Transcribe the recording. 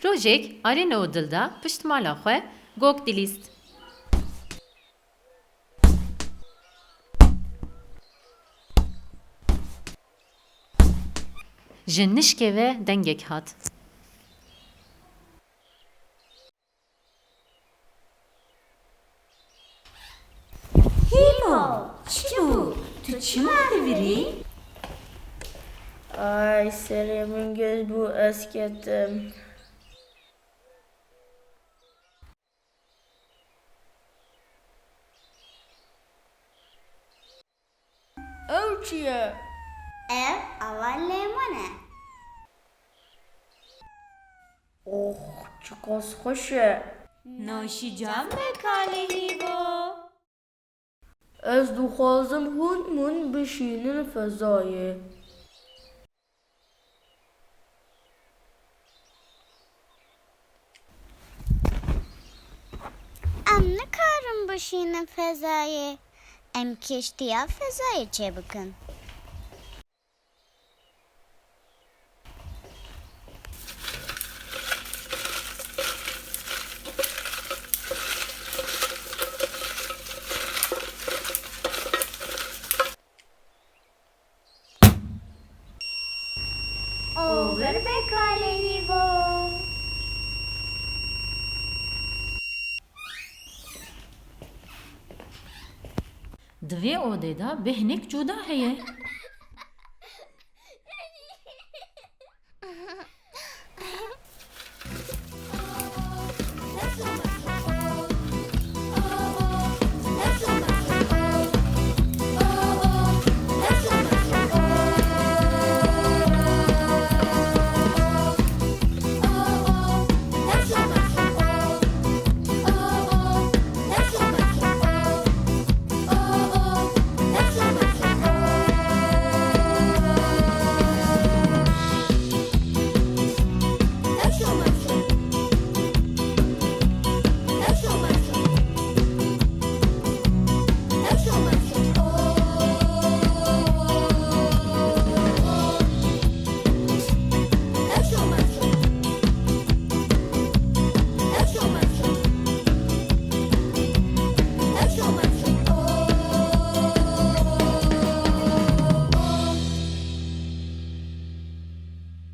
Rojek Arîna û Dilda piştmala xwe gog dilîst. Ji nişkê ve dengek hat. Hîvo, çi bû? Tu çi dibirî? Ay serê min göz bû ez ketim. Ew çi ye? Ev avalê min e. Oh çi qas xweş e. Noşîcan bekalê Hîvo. Ez dixwazim hûn min bişînin fezayê. Em nikarin bişînin fezayê. Em kiştiya fezayê çêbikin. Olur bekalê Hîvo. Di vê odê de bêhnek cuda heye.